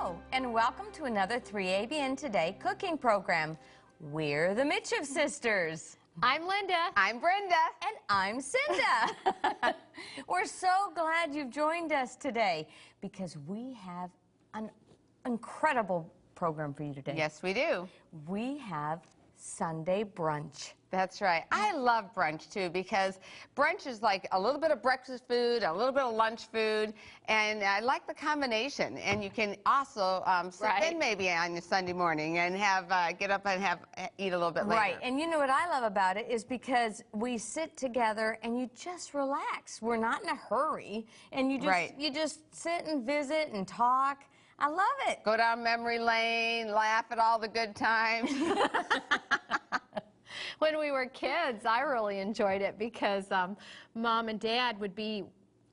Hello, and welcome to another 3ABN Today cooking program. We're the Micheff Sisters. I'm Linda. I'm Brenda. And I'm Cinda. We're so glad you've joined us today because we have an incredible program for you today. Yes, we do. We have Sunday brunch. That's right. I love brunch too because brunch is like a little bit of breakfast food, a little bit of lunch food, and I like the combination. And you can also slip in maybe on your Sunday morning and have get up and eat a little bit later. Right. And you know what I love about it is because we sit together and you just relax. We're not in a hurry, and you just sit and visit and talk. I love it. Go down memory lane, laugh at all the good times. When we were kids, I really enjoyed it because Mom and Dad would be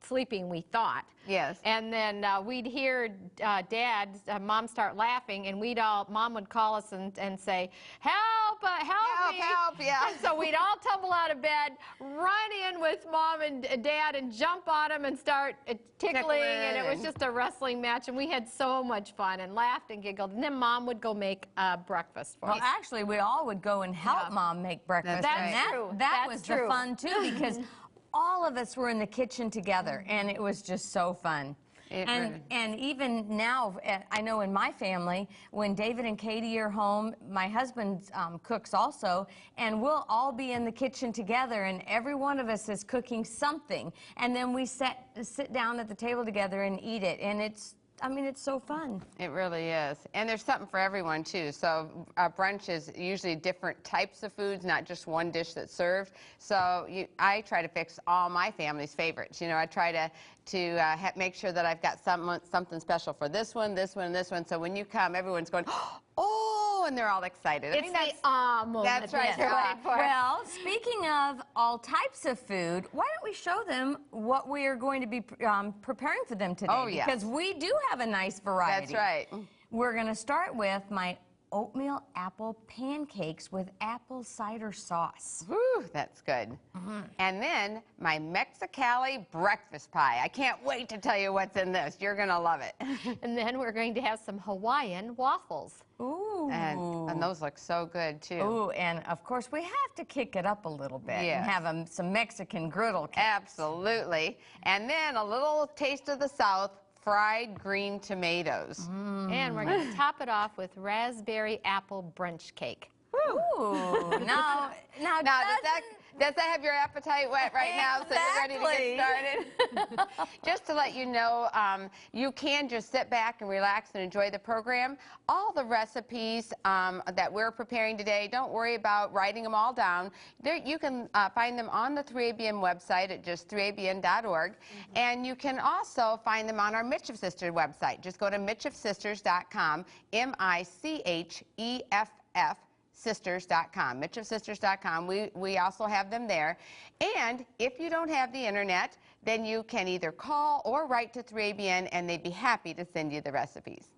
sleeping, we thought. Yes. And then we'd hear Mom start laughing, and Mom would call us and say, help, help me. Help, yeah. And so we'd all tumble out of bed, run in with Mom and Dad and jump on them and start tickling, and it was just a wrestling match, and we had so much fun and laughed and giggled. And then Mom would go make breakfast for us. Well, actually, we all would go and help Mom make breakfast. That's true. That was the fun, too, because all of us were in the kitchen together, and it was just so fun. And even now, I know in my family, when David and Katie are home, my husband cooks also, and we'll all be in the kitchen together, and every one of us is cooking something, and then we sit down at the table together and eat it, and it's so fun. It really is. And there's something for everyone, too. So brunch is usually different types of foods, not just one dish that's served. So I try to fix all my family's favorites. You know, I try to make sure that I've got something special for this one, this one, and this one. So when you come, everyone's going, oh, and they're all excited. It's the moment. That's right. Well, speaking of all types of food, why don't we show them what we are going to be preparing for them today? Oh, yes. Because we do have a nice variety. That's right. We're going to start with my oatmeal apple pancakes with apple cider sauce. Whew, that's good. And then my Mexicali Breakfast Pie. I can't wait to tell you what's in this. You're going to love it. And then we're going to have some Hawaiian waffles. Ooh. And those look so good, too. Ooh, and of course, we have to kick it up a little bit and have some Mexican griddle cakes. Absolutely. And then a little taste of the South, fried green tomatoes. And we're going to top it off with raspberry apple brunch cake. Ooh. Now does that have your appetite wet right now so you're ready to get started? Just to let you know, you can just sit back and relax and enjoy the program. All the recipes that we're preparing today, don't worry about writing them all down. You can find them on the 3ABN website at just 3abn.org. And you can also find them on our Micheff Sisters website. Just go to micheffsisters.com, M-I-C-H-E-F-F. Sisters.com, MicheffSisters.com. We also have them there. And if you don't have the internet, then you can either call or write to 3ABN, and they'd be happy to send you the recipes.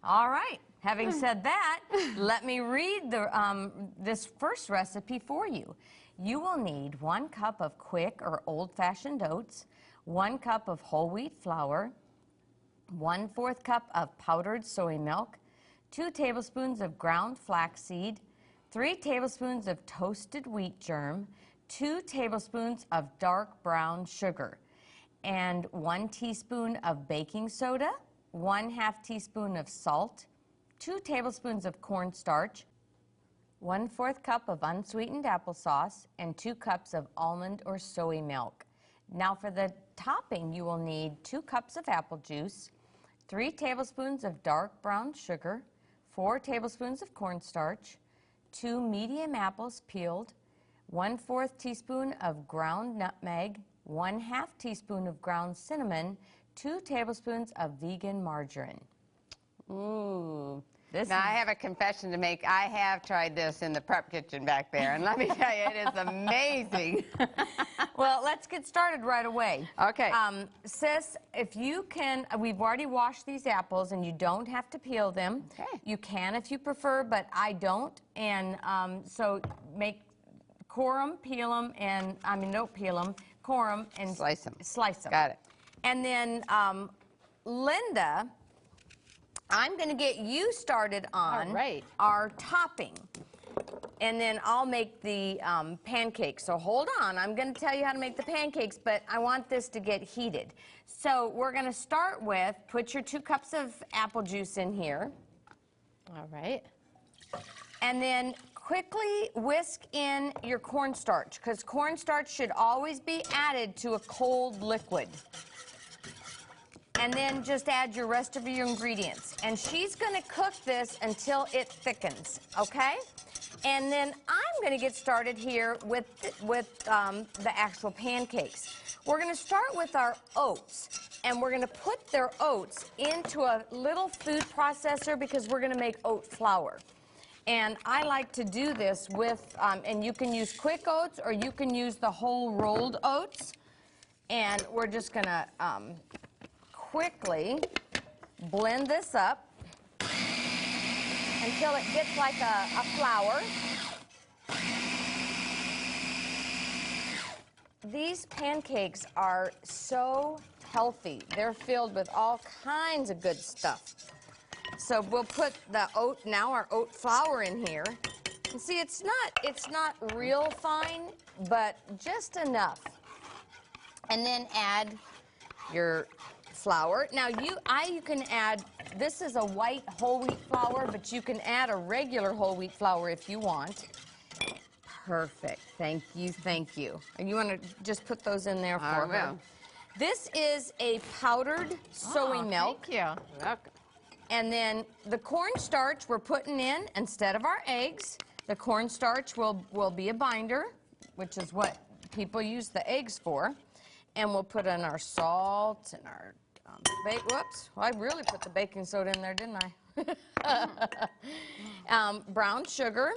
All right. Having said that, let me read this first recipe for you. You will need 1 cup of quick or old-fashioned oats, 1 cup of whole wheat flour, 1/4 cup of powdered soy milk, 2 tablespoons of ground flaxseed, 3 tablespoons of toasted wheat germ, 2 tablespoons of dark brown sugar, and 1 teaspoon of baking soda, 1/2 teaspoon of salt, 2 tablespoons of cornstarch, 1/4 cup of unsweetened applesauce, and 2 cups of almond or soy milk. Now for the topping, you will need 2 cups of apple juice, 3 tablespoons of dark brown sugar, 4 tablespoons of cornstarch, 2 medium apples peeled, 1/4 teaspoon of ground nutmeg, 1/2 teaspoon of ground cinnamon, 2 tablespoons of vegan margarine. Ooh. Now, I have a confession to make. I have tried this in the prep kitchen back there, and let me tell you, it is amazing. Well, let's get started right away. Okay. Sis, if you can, we've already washed these apples, and you don't have to peel them. Okay. You can if you prefer, but I don't. And so core them, peel them, and, don't peel them, core them, and slice them. Slice them. Got it. And then Linda I'm going to get you started on our topping. And then I'll make the pancakes. So hold on, I'm going to tell you how to make the pancakes, but I want this to get heated. So we're going to start with, put your 2 cups of apple juice in here. All right. And then quickly whisk in your cornstarch, because cornstarch should always be added to a cold liquid. And then just add your rest of your ingredients. And she's going to cook this until it thickens, okay? And then I'm going to get started here with the actual pancakes. We're going to start with our oats, and we're going to put their oats into a little food processor because we're going to make oat flour. And I like to do this with, and you can use quick oats or you can use the whole rolled oats. And we're just going to quickly blend this up until it gets like a flour. These pancakes are so healthy. They're filled with all kinds of good stuff. So we'll put the our oat flour in here. And see, it's not real fine, but just enough. And then add your flour. Now you can add, this is a white whole wheat flour, but you can add a regular whole wheat flour if you want. Perfect. Thank you, thank you. And you want to just put those in there for her. Will. This is a powdered soy milk. Thank you. Welcome. And then the cornstarch we're putting in instead of our eggs. The cornstarch will be a binder, which is what people use the eggs for. And we'll put in our salt and our whoops, well, I really put the baking soda in there, didn't I? Brown sugar.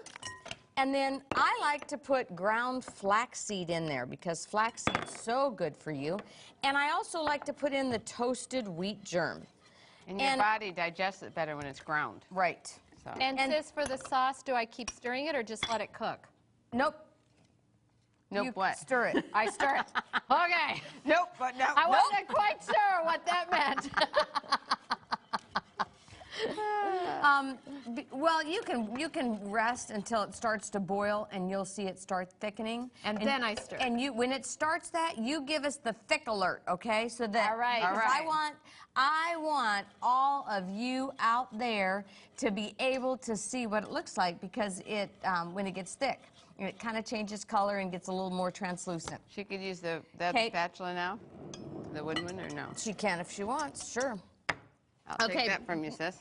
And then I like to put ground flaxseed in there because flaxseed's so good for you. And I also like to put in the toasted wheat germ. And your body digests it better when it's ground. Right. So. And sis, for the sauce, do I keep stirring it or just let it cook? Nope. Nope, You what? stir it. I stir it. Okay. Nope, but no. I wasn't quite sure what that meant. Well, you can rest until it starts to boil, and you'll see it start thickening. And then I stir. And when it starts that, you give us the thick alert, okay? So that All right. because I want all of you out there to be able to see what it looks like because it when it gets thick, it kind of changes color and gets a little more translucent. She could use the spatula now, the wooden one, or no? She can if she wants, sure. I'll take that from you, sis.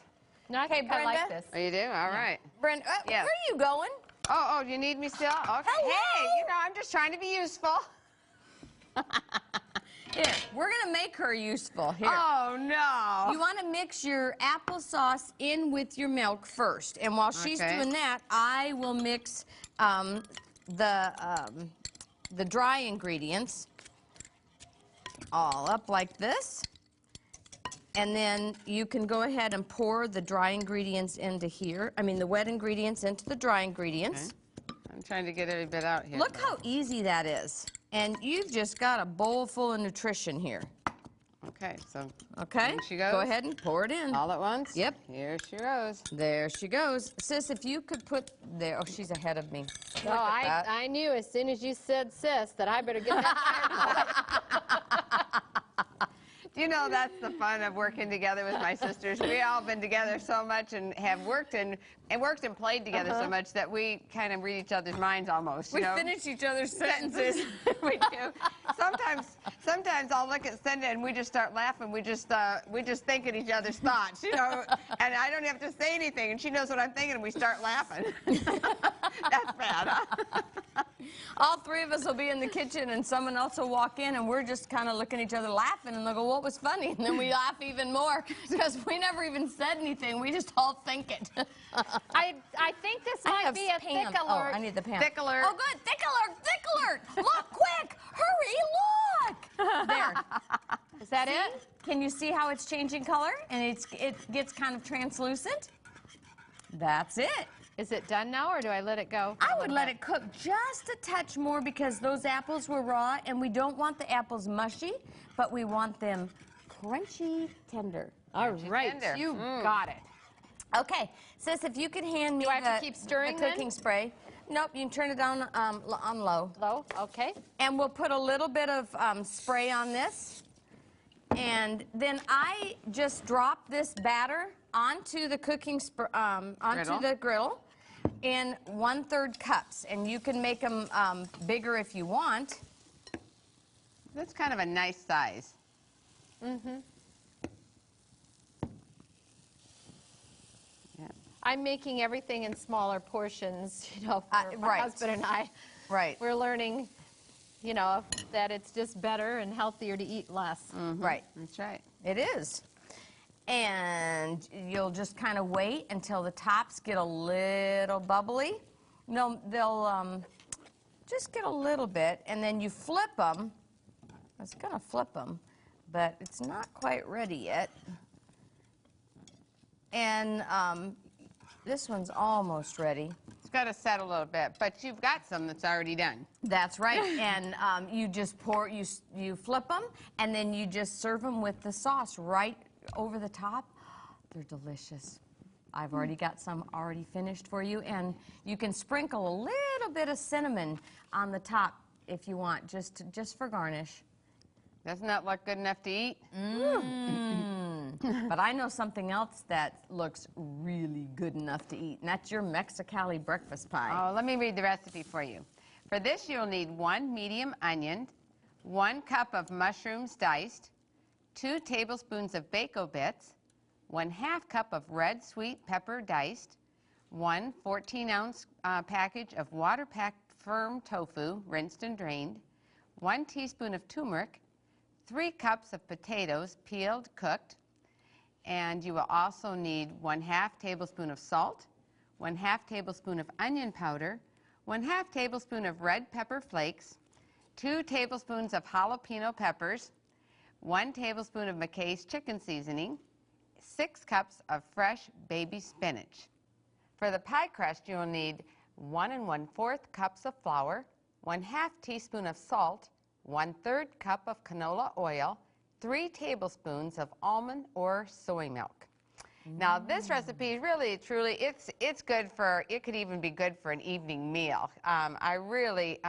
No, I think I like this. Oh, you do? All right. Brenda, Yeah. where are you going? Oh, you need me still? Okay. Hello. Hey, I'm just trying to be useful. Here, we're going to make her useful. Here. Oh, no. You want to mix your applesauce in with your milk first. And while she's doing that, I will mix the dry ingredients all up like this. And then you can go ahead and pour the dry ingredients into here. I mean, the wet ingredients into the dry ingredients. Okay. I'm trying to get every bit out here. Look how easy that is. And you've just got a bowl full of nutrition here. Okay, so Okay? in she goes. Go ahead and pour it in. All at once? Yep. Here she goes. There she goes. Sis, if you could put there. Oh, she's ahead of me. No, Look at that. I knew as soon as you said sis that I better get that You know, that's the fun of working together with my sisters. We've all been together so much and have worked and played together so much that we kind of read each other's minds almost. We finish each other's sentences. We do. Sometimes I'll look at Cindy and we just start laughing. We just think at each other's thoughts, and I don't have to say anything, and she knows what I'm thinking, and we start laughing. That's bad, huh? All three of us will be in the kitchen, and someone else will walk in, and we're just kind of looking at each other laughing, and they'll go, "What was funny?" And then we laugh even more because we never even said anything. We just all think it. I think this might be a thick alert. Oh, I need the pan. Thick alert. Oh, good. Thick alert. Thick alert. Look, quick. Hurry, look. There. Is that it? Can you see how it's changing color? And it gets kind of translucent? That's it. Is it done now, or do I let it go? I would let it cook just a touch more because those apples were raw, and we don't want the apples mushy, but we want them crunchy tender. All She's right, tender. you got it. Okay, sis, if you could hand me Do I have to keep stirring the then? cooking spray. Nope, you can turn it down on low. Low, okay. And we'll put a little bit of spray on this. And then I just drop this batter onto the onto the griddle in 1/3 cups. And you can make them bigger if you want. That's kind of a nice size. Mm-hmm. Yeah. I'm making everything in smaller portions, you know, for my right. husband and I. Right. We're learning, you know, that it's just better and healthier to eat less. Right. That's right. It is. And you'll just kind of wait until the tops get a little bubbly. They'll just get a little bit, and then you flip them. I was going to flip them, but it's not quite ready yet. And this one's almost ready. It's got to set a little bit, but you've got some that's already done. That's right. And you just you flip them, and then you just serve them with the sauce right over the top. They're delicious. I've already got some already finished for you, and you can sprinkle a little bit of cinnamon on the top if you want, just for garnish. Doesn't that look good enough to eat? But I know something else that looks really good enough to eat, and that's your Mexicali Breakfast Pie. Oh, let me read the recipe for you. For this, you'll need 1 medium onion, 1 cup of mushrooms diced, 2 tablespoons of bacon bits, 1/2 cup of red sweet pepper diced, 1 14-ounce package of water-packed firm tofu, rinsed and drained, 1 teaspoon of turmeric, 3 cups of potatoes, peeled, cooked, and you will also need 1/2 tablespoon of salt, 1/2 tablespoon of onion powder, 1/2 tablespoon of red pepper flakes, 2 tablespoons of jalapeno peppers, 1 tablespoon of McKay's chicken seasoning, 6 cups of fresh baby spinach. For the pie crust, you will need 1 1/4 cups of flour, 1/2 teaspoon of salt, 1/3 cup of canola oil, 3 tablespoons of almond or soy milk. Now this recipe really, truly, it's good for, it could even be good for an evening meal. I really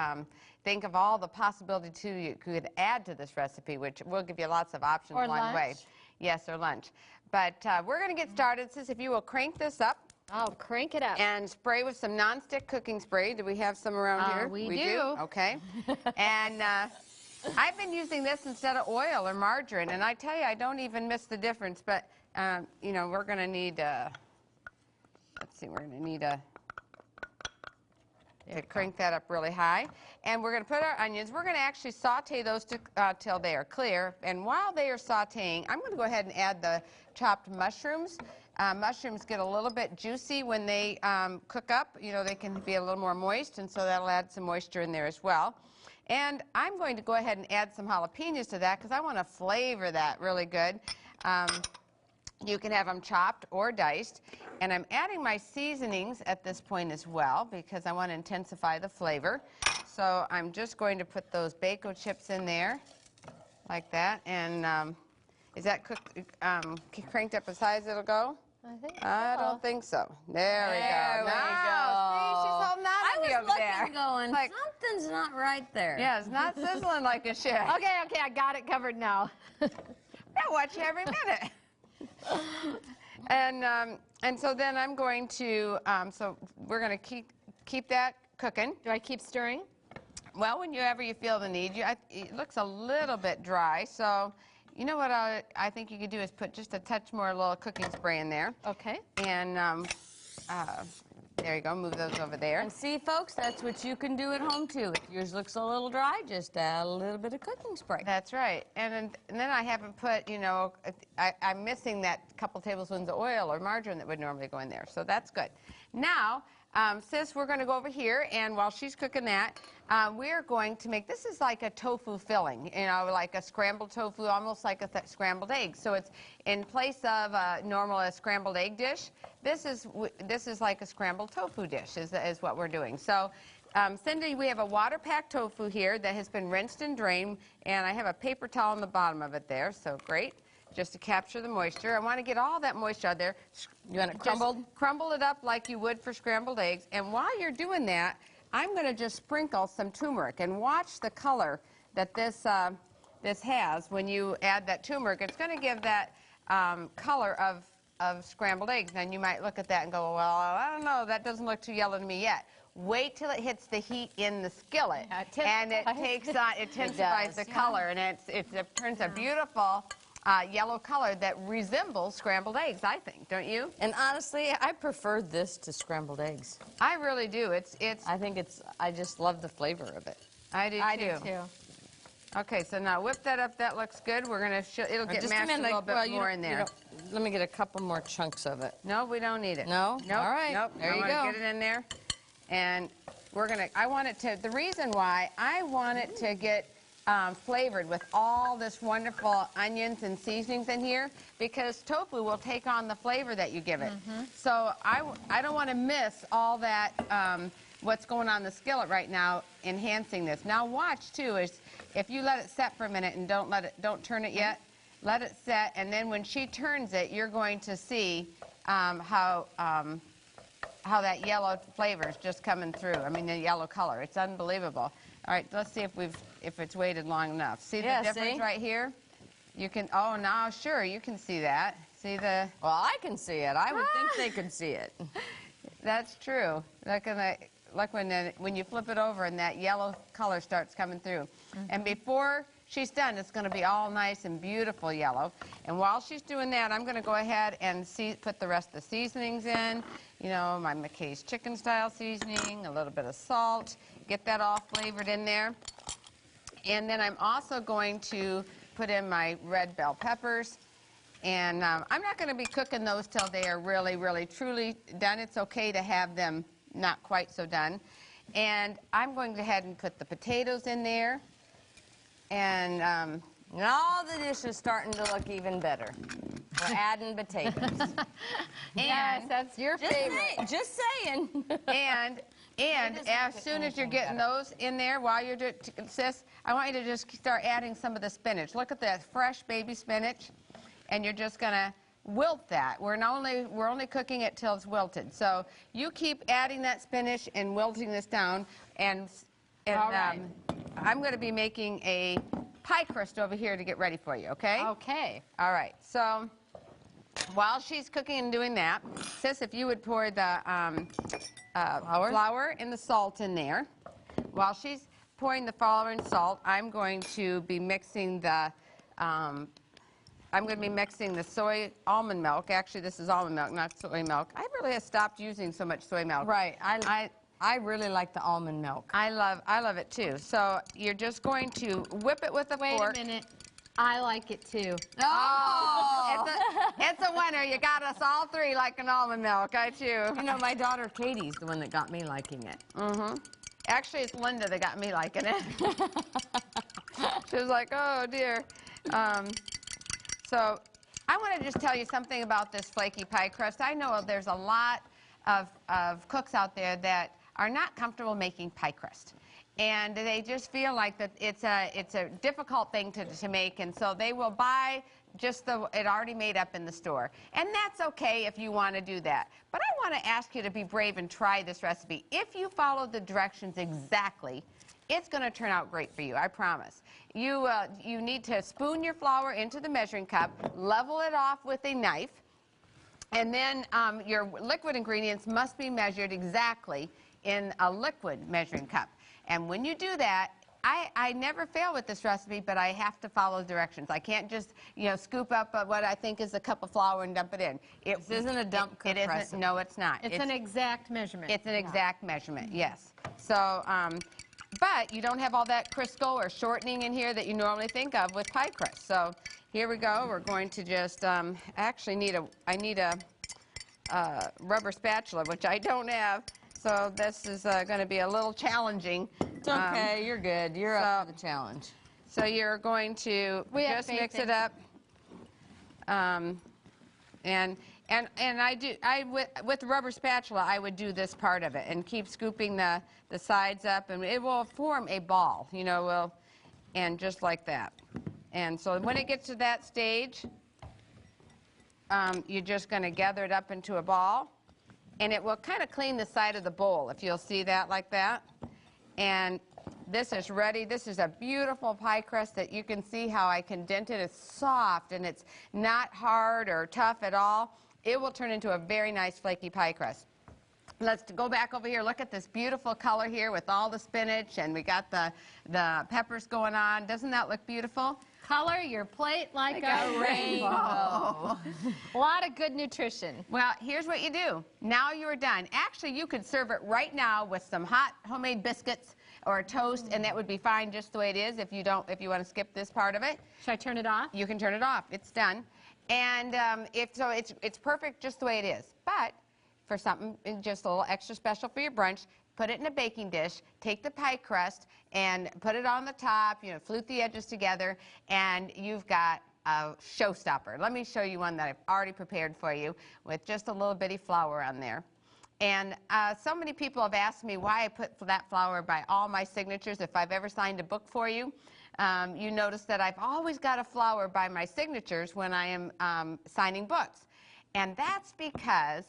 think of all the possibilities too you could add to this recipe, which will give you lots of options Or along the way. lunch. Yes, or lunch. But we're going to get started. Sis, if you will crank this up Oh, crank it up. and spray with some nonstick cooking spray. Do we have some around here? We do. Okay. And I've been using this instead of oil or margarine, and I tell you, I don't even miss the difference. But you know, we're going to need. Let's see, we're going to need to crank that up really high, and we're going to put our onions. We're going to actually saute those till they are clear. And while they are sautéing, I'm going to go ahead and add the chopped mushrooms. Mushrooms get a little bit juicy when they cook up. You know, they can be a little more moist, and so that'll add some moisture in there as well. And I'm going to go ahead and add some jalapenos to that because I want to flavor that really good. You can have them chopped or diced. And I'm adding my seasonings at this point as well because I want to intensify the flavor. So I'm just going to put those bacon chips in there like that. And is that cooked, cranked up as high as it'll go? I think I so. don't think so. There we There go. we Now, see, she's holding on I to was me over looking, there. going, Like, something's not right there. yeah, it's not sizzling like it should. Okay, I got it covered now. I watch you every minute. And so then I'm going to, so we're going to keep that cooking. Do I keep stirring? Well, whenever you feel the need, it looks a little bit dry, so you know what I think you could do is put just a touch more little cooking spray in there. Okay. And there you go, move those over there. And see, folks, that's what you can do at home, too. If yours looks a little dry, just add a little bit of cooking spray. That's right. And then I haven't put, you know, I'm missing that couple tablespoons of oil or margarine that would normally go in there. So that's good. Now, sis, we're going to go over here, and while she's cooking that, we're going to make, this is like a tofu filling, you know, like a scrambled tofu, almost like a scrambled egg. So it's in place of a scrambled egg dish. This is like a scrambled tofu dish is what we're doing. So Cindy, we have a water-packed tofu here that has been rinsed and drained, and I have a paper towel on the bottom of it there, so great. just to capture the moisture. I want to get all that moisture out there. You want it crumbled? Just crumble it up like you would for scrambled eggs. And while you're doing that, I'm going to just sprinkle some turmeric. And watch the color that this has when you add that turmeric. It's going to give that color of scrambled eggs. And you might look at that and go, well, I don't know, that doesn't look too yellow to me yet. Wait till it hits the heat in the skillet, and it takes on, it intensifies the color, and it turns a beautiful yellow color that resembles scrambled eggs, I think, don't you? And honestly, I prefer this to scrambled eggs. I really do. I just love the flavor of it. I do too. Okay, so now whip that up. That looks good. We're gonna it'll get Just mashed a little bit more in there. Let me get a couple more chunks of it. No, we don't need it. No? Nope. All right. Nope. There you go. Get it in there. And I want it to, the reason why I want it to get flavored with all this wonderful onions and seasonings in here, because tofu will take on the flavor that you give it. So I don't want to miss all that, what's going on in the skillet right now, enhancing this. Now watch too, is if you let it set for a minute and don't turn it yet, let it set, and then when she turns it, you're going to see how that yellow flavor is just coming through. I mean, the yellow color. It's unbelievable. All right, let's see if it's waited long enough. See the difference right here? You can, oh, now, sure, you can see that. See the... Well, I can see it. I would think they could see it. That's true. Like when you flip it over and that yellow color starts coming through. And before she's done, it's going to be all nice and beautiful yellow. And while she's doing that, I'm going to go ahead and put the rest of the seasonings in. You know, my McKay's chicken style seasoning, a little bit of salt, get that all flavored in there. And then I'm also going to put in my red bell peppers. And I'm not going to be cooking those till they are really, really, truly done. It's okay to have them not quite so done. And I'm going to go ahead and put the potatoes in there. And now the dish is starting to look even better. We're adding potatoes. Yes, that's your favorite. Just saying. And as soon as you're getting those in there, while you're doing, sis, I want you to just start adding some of the spinach. Look at that fresh baby spinach, and you're just gonna wilt that. We're only cooking it till it's wilted. So you keep adding that spinach and wilting this down, and I'm going to be making a pie crust over here to get ready for you. Okay? Okay. All right. So while she's cooking and doing that, sis, if you would pour the flour and the salt in there. While she's pouring the flour and salt, I'm going to be mixing the soy almond milk. Actually, this is almond milk, not soy milk. I really have stopped using so much soy milk. Right. I really like the almond milk. I love it too. So you're just going to whip it with a fork. Wait a minute. I like it too. Oh, it's a winner. You got us all three liking almond milk. I too. You know, my daughter Katie's the one that got me liking it. Actually, it's Linda that got me liking it. She was like, oh dear. So I want to just tell you something about this flaky pie crust. I know there's a lot of cooks out there that are not comfortable making pie crust. And they just feel like that it's a difficult thing to make, and so they will buy just it already made up in the store. And that's okay if you want to do that. But I want to ask you to be brave and try this recipe. If you follow the directions exactly, it's going to turn out great for you, I promise. You need to spoon your flour into the measuring cup, level it off with a knife, and then your liquid ingredients must be measured exactly in a liquid measuring cup. And when you do that, I never fail with this recipe, but I have to follow directions. I can't just, scoop up what I think is a cup of flour and dump it in. This isn't a dump cook recipe. Isn't. No, it's not. It's an exact measurement. It's an exact measurement, yes. So, but you don't have all that Crisco or shortening in here that you normally think of with pie crust. So here we go. We're going to just actually I need a rubber spatula, which I don't have. So this is going to be a little challenging. It's okay. You're good. You're up for the challenge. So you're going to just mix it up. And with the rubber spatula, I would do this part of it and keep scooping the sides up, and it will form a ball, and just like that. And so when it gets to that stage, you're just going to gather it up into a ball, and it will kind of clean the side of the bowl, if you'll see that like that. And this is ready. This is a beautiful pie crust that you can see how I can dent it. It's soft, and it's not hard or tough at all. It will turn into a very nice flaky pie crust. Let's go back over here. Look at this beautiful color here with all the spinach, and we got the peppers going on. Doesn't that look beautiful? Color your plate like a rainbow. A lot of good nutrition. Well, here's what you do. Now you're done. Actually, you could serve it right now with some hot homemade biscuits or a toast, and that would be fine just the way it is if you want to skip this part of it. Should I turn it off? You can turn it off. It's done. And it's perfect just the way it is. But for something just a little extra special for your brunch, put it in a baking dish, take the pie crust and put it on the top, flute the edges together, and you've got a showstopper. Let me show you one that I've already prepared for you with just a little bitty flour on there. And so many people have asked me why I put that flour by all my signatures. If I've ever signed a book for you, you notice that I've always got a flower by my signatures when I am signing books. And that's because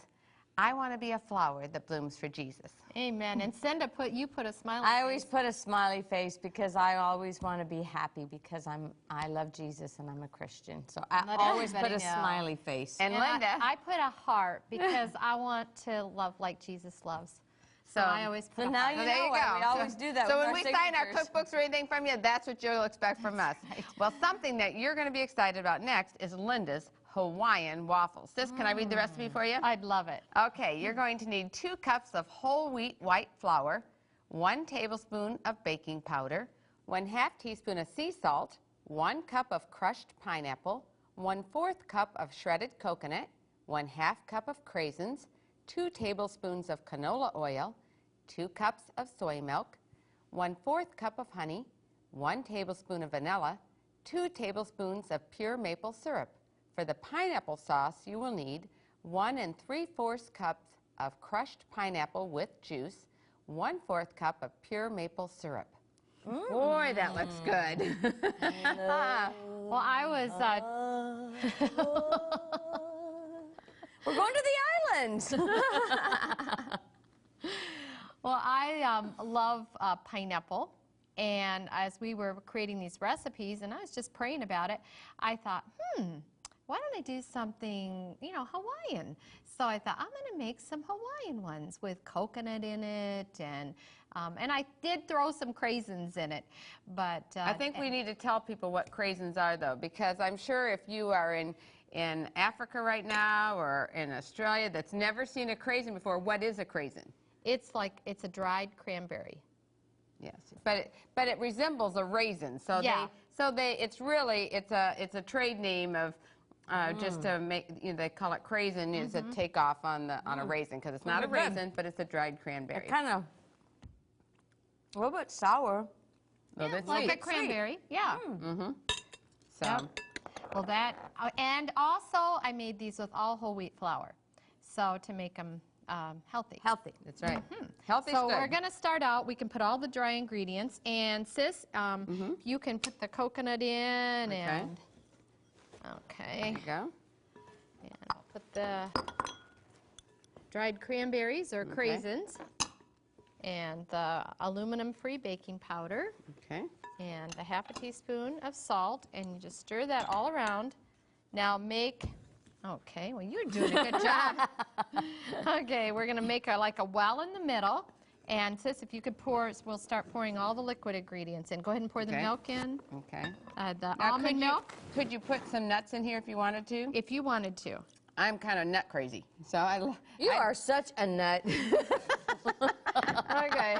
I want to be a flower that blooms for Jesus. Amen. And Cinda, you put a smiley I always put a smiley face because I always want to be happy because I love Jesus and I'm a Christian. So I always put a smiley face. And Linda, I put a heart because I want to love like Jesus loves. So I always put a now heart. you there know you why go. we always do that. So with when our we sign our signatures. cookbooks or anything from you, that's what you'll expect from us. Right. Well, something that you're going to be excited about next is Linda's Hawaiian Waffles. Sis, can I read the recipe for you? I'd love it. Okay, you're going to need 2 cups of whole wheat white flour, 1 tablespoon of baking powder, 1/2 teaspoon of sea salt, 1 cup of crushed pineapple, 1/4 cup of shredded coconut, 1/2 cup of craisins, 2 tablespoons of canola oil, 2 cups of soy milk, 1/4 cup of honey, 1 tablespoon of vanilla, 2 tablespoons of pure maple syrup. For the pineapple sauce, you will need 1 3/4 cups of crushed pineapple with juice, 1/4 cup of pure maple syrup. Boy, that looks good. Well, I was... We're going to the islands. Well, I love pineapple, and as we were creating these recipes, and I was just praying about it, I thought, why don't I do something, Hawaiian? So I thought, I'm going to make some Hawaiian ones with coconut in it, and I did throw some craisins in it. But I think we need to tell people what craisins are, though, because I'm sure if you are in Africa right now or in Australia that's never seen a craisin before, what is a craisin? it's a dried cranberry. Yes, but it resembles a raisin. So Yeah. it's a trade name of just to make, they call it craisin is a takeoff on a raisin because it's not a raisin, but it's a dried cranberry. Kind of a little bit sour. A little bit Like sweet. a cranberry, yeah. So Yep. Well, and also I made these with all whole wheat flour, so to make them healthy. Healthy. that's right. Healthy's So good. we're going to start out, we can put all the dry ingredients, and Sis, you can put the coconut in, and, There you go. and I'll put the dried cranberries or craisins, and the aluminum-free baking powder, Okay. and a 1/2 teaspoon of salt, and you just stir that all around. Now okay, well, you're doing a good job. Okay, we're going to make like a well in the middle. And Sis, if you could we'll start pouring all the liquid ingredients in. Go ahead and pour the milk in, Okay. the Now, almond milk, could you put some nuts in here if you wanted to? if you wanted to. I'm kind of nut crazy, so You are such a nut. Okay.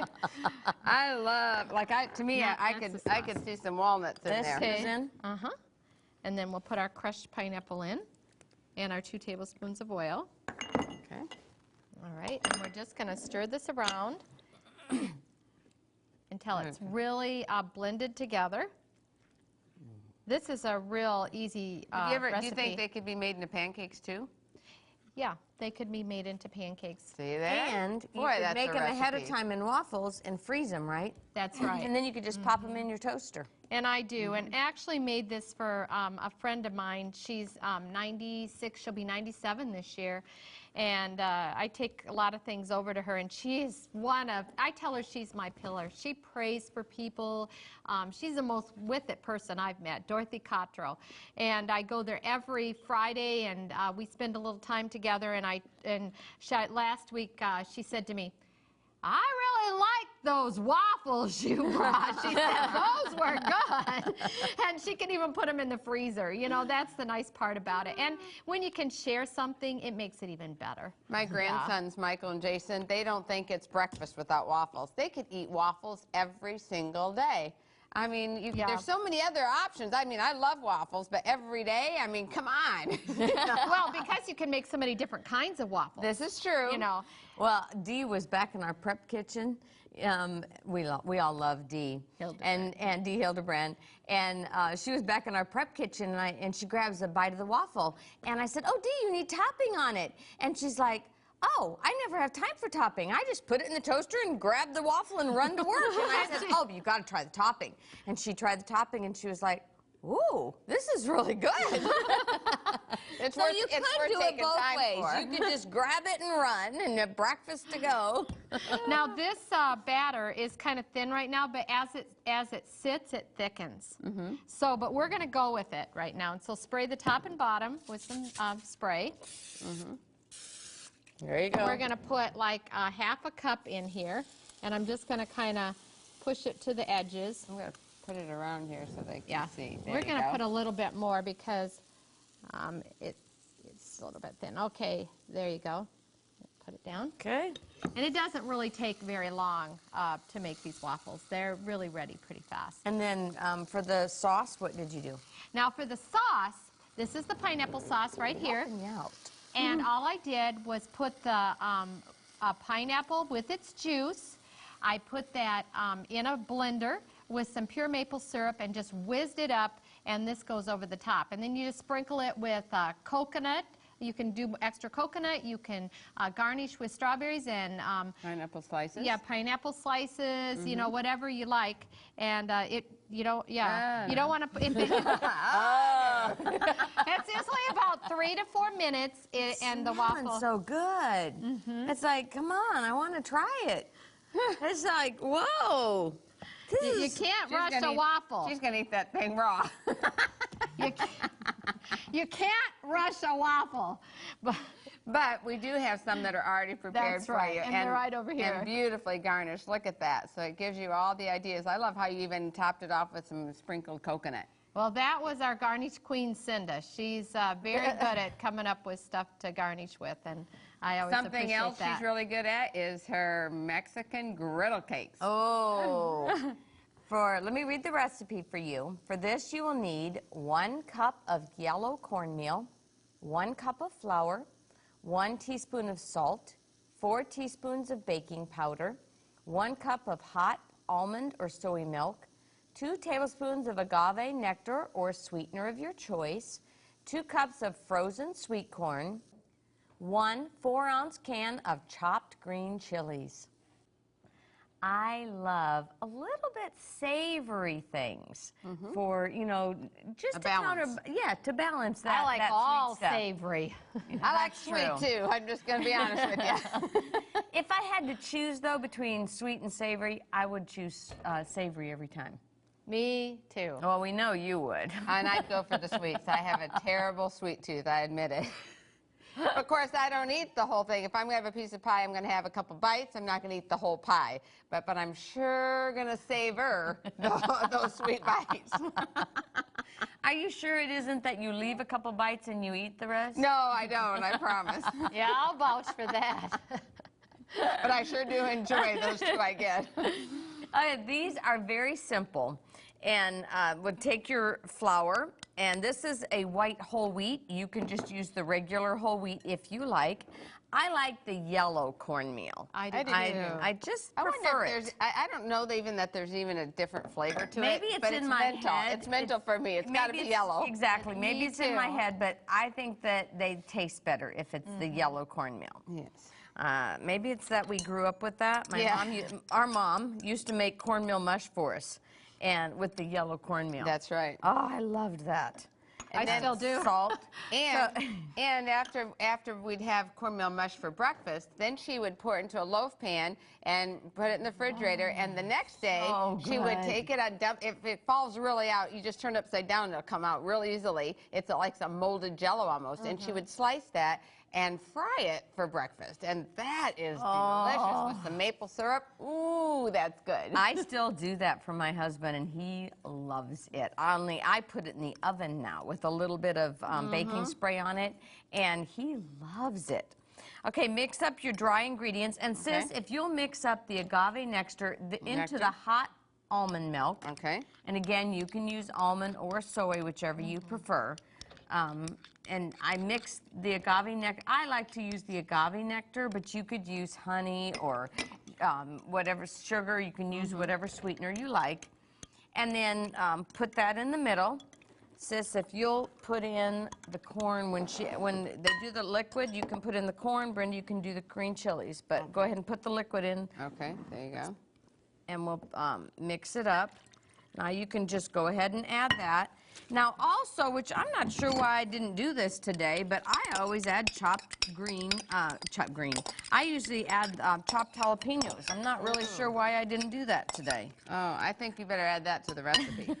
I love, to me, Yeah, I that's could the I could see some walnuts in This there. goes in. And then we'll put our crushed pineapple in, and our 2 tablespoons of oil. Okay. All right, and we're just going to stir this around until it's really blended together. This is a real easy Do recipe. you think they could be made into pancakes too? Yeah, they could be made into pancakes. See that? And you Boy, could that's make a them ahead of recipe. time in waffles and freeze them, right? That's right. And then you could just pop them in your toaster. And I do, and actually made this for a friend of mine. She's 96, she'll be 97 this year. And I take a lot of things over to her, and she's I tell her she's my pillar. She prays for people. She's the most with it person I've met, Dorothy Cottrell. And I go there every Friday, and we spend a little time together. And last week she said to me, I really like those waffles you brought. She said those were good. And she can even put them in the freezer. You know, that's the nice part about it. And when you can share something, it makes it even better. My grandsons, Michael and Jason, they don't think it's breakfast without waffles. They could eat waffles every single day. I mean, there's so many other options. I mean, I love waffles, but every day, I mean, come on. Well, because you can make so many different kinds of waffles. This is true. You know. Well, Dee was back in our prep kitchen. We all love Dee. And Dee Hildebrand. And she was back in our prep kitchen, and she grabs a bite of the waffle. And I said, oh, Dee, you need topping on it. And she's like, oh, I never have time for topping. I just put it in the toaster and grab the waffle and run to work. And I said, oh, you got to try the topping. And she tried the topping, and she was like, ooh, this is really good. It's so you could do it both ways. You could just grab it and run, and have breakfast to go. Now this batter is kind of thin right now, but as it sits, it thickens. So, but we're going to go with it right now. And so spray the top and bottom with some spray. There you go. We're going to put like half a cup in here, and I'm just going to kind of push it to the edges. I'm going to put it around here so they can see. There We're going to put a little bit more because it's a little bit thin. Okay, there you go. Put it down. Okay. And it doesn't really take very long to make these waffles. They're really ready pretty fast. And then for the sauce, what did you do? Now for the sauce, this is the pineapple sauce right here. Helping you out. And all I did was put the pineapple with its juice. I put that in a blender with some pure maple syrup and just whizzed it up, and this goes over the top. And then you just sprinkle it with coconut. You can do extra coconut. You can garnish with strawberries and pineapple slices. Yeah, pineapple slices. You know, whatever you like. And you don't want to. It's usually about 3 to 4 minutes, and the waffle. So good. It's like, come on, I want to try it. It's like, whoa. You can't rush a waffle. She's going to eat that thing raw. You can't rush a waffle. But we do have some that are already prepared for you. And they're right over here. And beautifully garnished. Look at that. So it gives you all the ideas. I love how you even topped it off with some sprinkled coconut. Well, that was our garnish queen, Cinda. She's very good at coming up with stuff to garnish with, and I always Something appreciate else that. she's really good at is her Mexican griddle cakes. Oh. Let me read the recipe for you. For this, you will need 1 cup of yellow cornmeal, 1 cup of flour, 1 teaspoon of salt, 4 teaspoons of baking powder, 1 cup of hot almond or soy milk, 2 tablespoons of agave nectar or sweetener of your choice, 2 cups of frozen sweet corn, 1 4-ounce can of chopped green chilies. I love a little bit savory things for, you know, just to to balance that. I like that all sweet stuff. savory. I like sweet too. I'm just going to be honest with you. If I had to choose, though, between sweet and savory, I would choose savory every time. Me too. Well, we know you would. And I'd go for the sweets. I have a terrible sweet tooth, I admit it. Of course, I don't eat the whole thing. If I'm going to have a piece of pie, I'm going to have a couple bites. I'm not going to eat the whole pie. But I'm sure going to savor those sweet bites. Are you sure it isn't that you leave a couple bites and you eat the rest? No, I don't, I promise. Yeah, I'll vouch for that. But I sure do enjoy those 2 I get. These are very simple. And would take your flour, and this is a white whole wheat. You can just use the regular whole wheat if you like. I like the yellow cornmeal. I do. I just prefer it. I don't know that there's even a different flavor to Maybe it. it's in my head. It's mental for me. It's got to be yellow. Exactly. Maybe it's in my head, but I think that they taste better if it's the yellow cornmeal. Yes. Maybe it's that we grew up with that. Our mom used to make cornmeal mush for us. and with the yellow cornmeal. That's right. Oh, I loved that. I still do. Salt. And after we'd have cornmeal mush for breakfast, then she would pour it into a loaf pan and put it in the refrigerator. And the next day, she would take it and dump. If it falls really out, you just turn it upside down and it'll come out real easily. It's like some molded Jello almost. And she would slice that and fry it for breakfast. And that is delicious with some maple syrup. Ooh, that's good. I still do that for my husband, and he loves it. Only I put it in the oven now with a little bit of baking spray on it, and he loves it. Okay, mix up your dry ingredients. And sis, if you'll mix up the agave nectar into the hot almond milk. Okay. And again, you can use almond or soy, whichever you prefer. And I mix the agave nectar. I like to use the agave nectar, but you could use honey or whatever sugar. You can use whatever sweetener you like. And then put that in the middle. Sis, if you'll put in the corn, when they do the liquid, you can put in the corn. Brenda, you can do the green chilies. But go ahead and put the liquid in. Okay, there you go. And we'll mix it up. Now you can just go ahead and add that. Now also, which I'm not sure why I didn't do this today, but I always add chopped green. I usually add chopped jalapenos. I'm not really sure why I didn't do that today. Oh, I think you better add that to the recipe.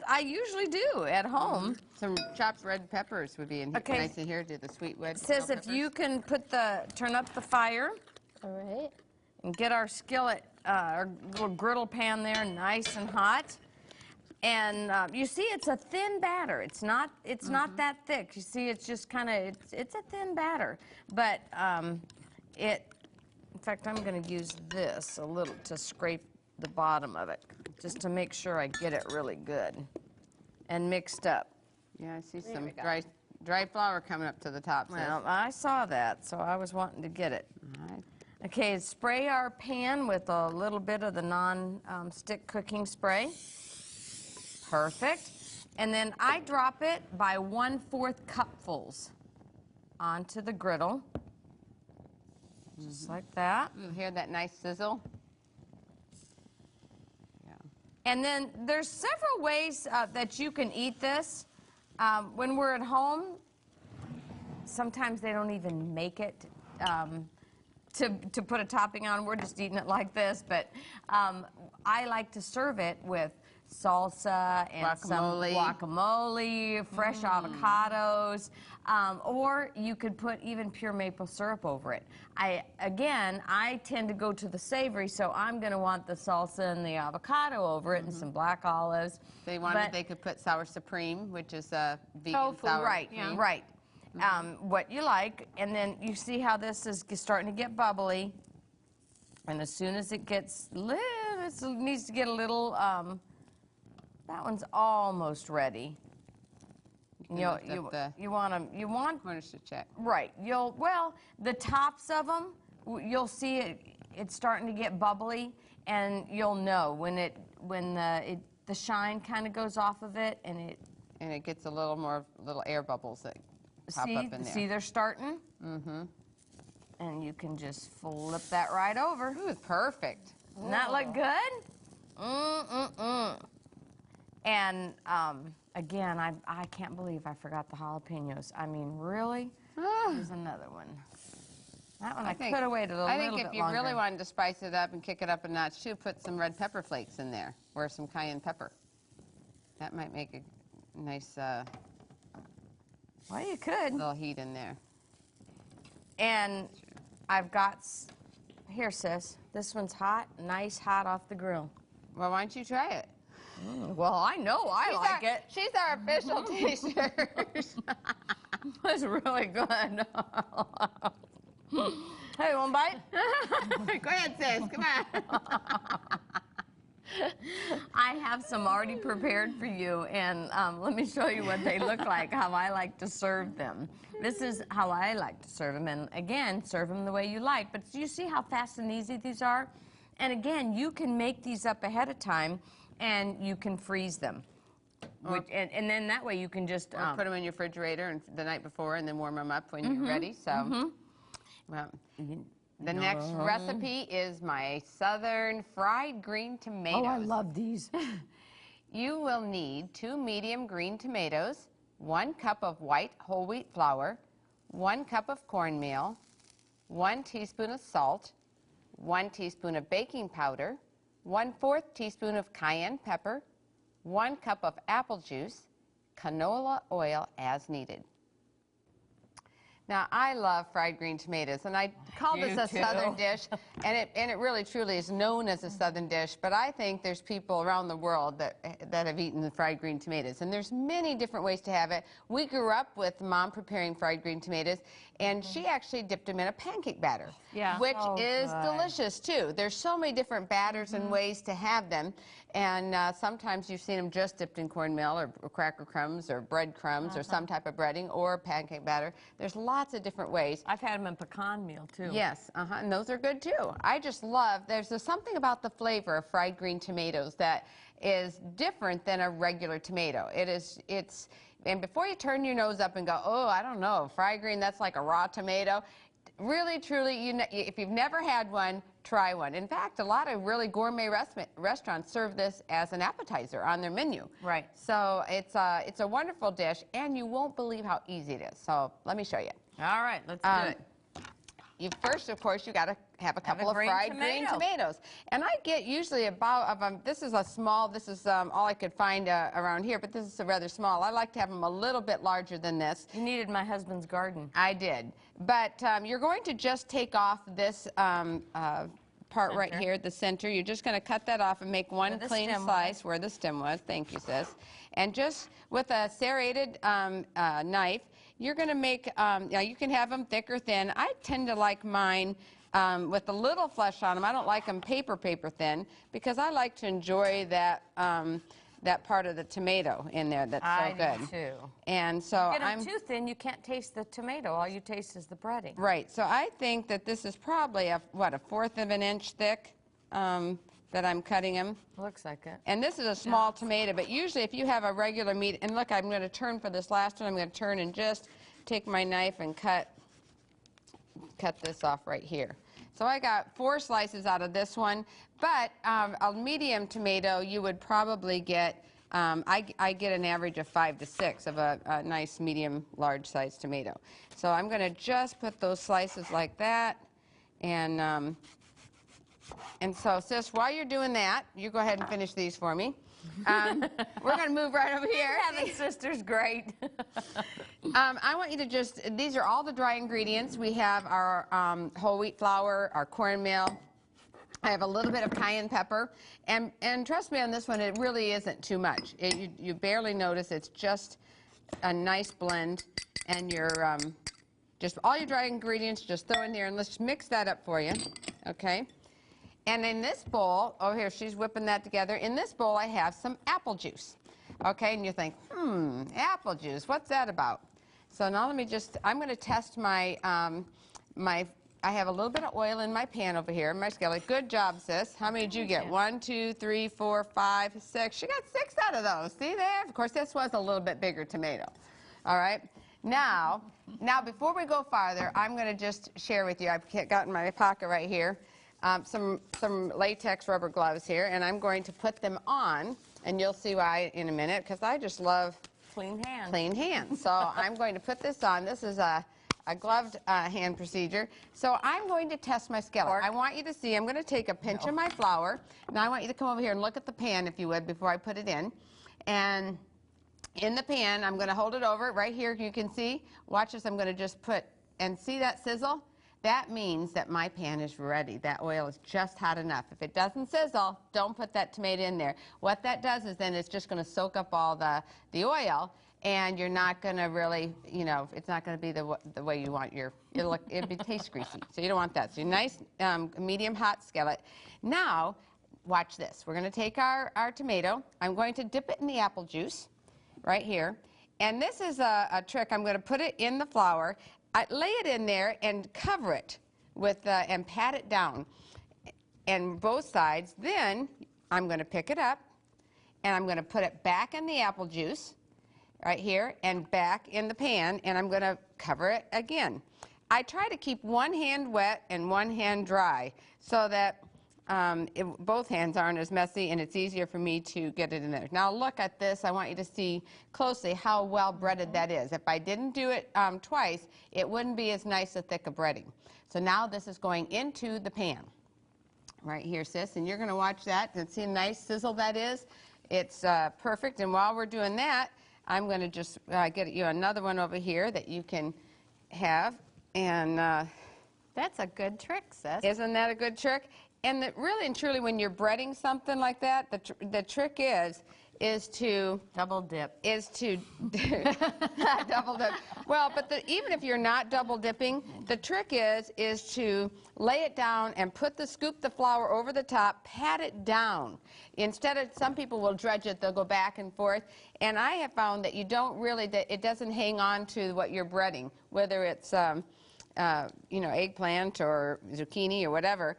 I usually do at home. Some chopped red peppers would be nice in here. Do the sweet red Sis, if you can turn up the fire. All right. And get our skillet, our little griddle pan there, nice and hot. And you see, it's a thin batter. It's not that thick. You see, it's just kind of, it's a thin batter. But in fact, I'm going to use this a little to scrape the bottom of it, just to make sure I get it really good and mixed up. Yeah, I see some dry flour coming up to the top. Well, I saw that, so I was wanting to get it. All right. Okay, spray our pan with a little bit of the non-stick cooking spray. Perfect. And then I drop it by 1/4 cupfuls onto the griddle. Just like that. You hear that nice sizzle? Yeah. And then there's several ways that you can eat this. When we're at home, sometimes they don't even make it to put a topping on. We're just eating it like this. But I like to serve it with salsa and some guacamole, fresh avocados, or you could put even pure maple syrup over it. I tend to go to the savory, so I'm going to want the salsa and the avocado over it and some black olives. They wanted, they could put sour supreme, which is a vegan tofu, sour right, cream. right. What you like, and then you see how this is starting to get bubbly, and as soon as it gets it needs to get a little. That one's almost ready. You want corners to check. Right. The tops of them, you'll see it's starting to get bubbly, and you'll know when the shine kind of goes off of it, and it gets a little more little air bubbles that pop up in there. See, they're starting. Mm-hmm. And you can just flip that right over. Ooh, perfect. Doesn't that look good? And again, I can't believe I forgot the jalapenos. I mean, really? Here's another one. That one I could have waited a little bit longer. I think if you really wanted to spice it up and kick it up a notch too, put some red pepper flakes in there or some cayenne pepper. That might make a nice well, you could. Little heat in there. And I've got, here, sis, this one's hot, nice hot off the grill. Well, why don't you try it? Well, I know I like it. She's our official taster. It's really good. Hey, one bite? Go ahead, sis. Come on. I have some already prepared for you, and let me show you what they look like, how I like to serve them. This is how I like to serve them, and again, serve them the way you like. But you see how fast and easy these are? And again, you can make these up ahead of time, and you can freeze them. And then that way you can just... put them in your refrigerator the night before and then warm them up when you're ready. So, well, The next recipe is my southern fried green tomatoes. Oh, I love these. You will need 2 medium green tomatoes, 1 cup of white whole wheat flour, 1 cup of cornmeal, 1 teaspoon of salt, 1 teaspoon of baking powder, 1/4 teaspoon of cayenne pepper, 1 cup of apple juice, canola oil as needed. Now, I love fried green tomatoes, and I call this a southern dish, and it really truly is known as a southern dish, but I think there's people around the world that have eaten the fried green tomatoes, and there's many different ways to have it. We grew up with Mom preparing fried green tomatoes, and she actually dipped them in a pancake batter, which is delicious, too. There's so many different batters and ways to have them, and sometimes you've seen them just dipped in cornmeal or cracker crumbs or bread crumbs or some type of breading or pancake batter. There's lots of different ways. I've had them in pecan meal, too. Yes, and those are good, too. I just love, there's something about the flavor of fried green tomatoes that is different than a regular tomato. And before you turn your nose up and go, oh, I don't know, fried green, that's like a raw tomato. Really, truly, if you've never had one, try one. In fact, a lot of really gourmet restaurants serve this as an appetizer on their menu. Right. So it's a wonderful dish, and you won't believe how easy it is. So let me show you. All right, let's do it. First, of course, you got to have a couple of fried green tomatoes. And I get usually about, this is a small, this is all I could find around here, but this is rather small. I like to have them a little bit larger than this. You needed my husband's garden. I did. But you're going to just take off this part right here, the center. You're just going to cut that off and make one clean slice where the stem was. Thank you, sis. And just with a serrated knife, you're going to make, you can have them thick or thin. I tend to like mine with a little flesh on them. I don't like them paper thin because I like to enjoy that that part of the tomato in there that's so good. I do too. And so Get them too thin, you can't taste the tomato. All you taste is the breading. Right. So I think that this is probably a 1/4 of an inch thick that I'm cutting them. Looks like it. And this is a small tomato, but usually if you have a regular meat, and look, I'm going to turn for this last one. I'm going to turn and just take my knife and cut this off right here. So I got 4 slices out of this one, but a medium tomato you would probably get, I get an average of 5 to 6 of a nice medium large size tomato. So I'm going to just put those slices like that, and so sis, while you're doing that, you go ahead and finish these for me. We're going to move right over here. Having sisters, great. I want you to just, these are all the dry ingredients. We have our whole wheat flour, our cornmeal. I have a little bit of cayenne pepper. And trust me on this one, it really isn't too much. You barely notice. It's just a nice blend. And you're just all your dry ingredients, just throw in there. And let's mix that up for you. Okay? And in this bowl, oh, here, she's whipping that together. In this bowl, I have some apple juice. Okay, and you think, apple juice, what's that about? So now let me just, I'm going to test my, I have a little bit of oil in my pan over here, my skillet. Good job, sis. How many did you get? 1, 2, 3, 4, 5, 6. She got 6 out of those. See there? Of course, this was a little bit bigger tomato. All right. Now before we go farther, I'm going to just share with you, I've got in my pocket right here, some latex rubber gloves here, and I'm going to put them on, and you'll see why in a minute, because I just love clean hands. Clean hands. So I'm going to put this on. This is a gloved hand procedure. So I'm going to test my skillet. I want you to see, I'm going to take a pinch of my flour. Now I want you to come over here and look at the pan, if you would, before I put it in. And in the pan, I'm going to hold it over right here. You can see. Watch this. I'm going to just put, and see that sizzle? That means that my pan is ready. That oil is just hot enough. If it doesn't sizzle, don't put that tomato in there. What that does is then it's just going to soak up all the oil, and you're not going to really, it's not going to be the way you want your, it'll taste greasy. So you don't want that. So nice medium hot skillet. Now, watch this. We're going to take our tomato. I'm going to dip it in the apple juice right here. And this is a trick. I'm going to put it in the flour. I lay it in there and cover it with and pat it down, and both sides. Then I'm going to pick it up, and I'm going to put it back in the apple juice, right here, and back in the pan, and I'm going to cover it again. I try to keep one hand wet and one hand dry so that both hands aren't as messy and it's easier for me to get it in there. Now look at this. I want you to see closely how well breaded that is. If I didn't do it twice, it wouldn't be as nice a thick a breading. So now this is going into the pan. Right here, sis, and you're going to watch that and see how nice sizzle that is. It's perfect, and while we're doing that, I'm going to just get you another one over here that you can have. And that's a good trick, sis. Isn't that a good trick? And really and truly, when you're breading something like that, the trick is to double dip. Double dip. Well, but even if you're not double dipping, the trick is to lay it down and scoop the flour over the top, pat it down. Instead of, some people will dredge it, they'll go back and forth. And I have found that you don't really, that it doesn't hang on to what you're breading, whether it's eggplant or zucchini or whatever.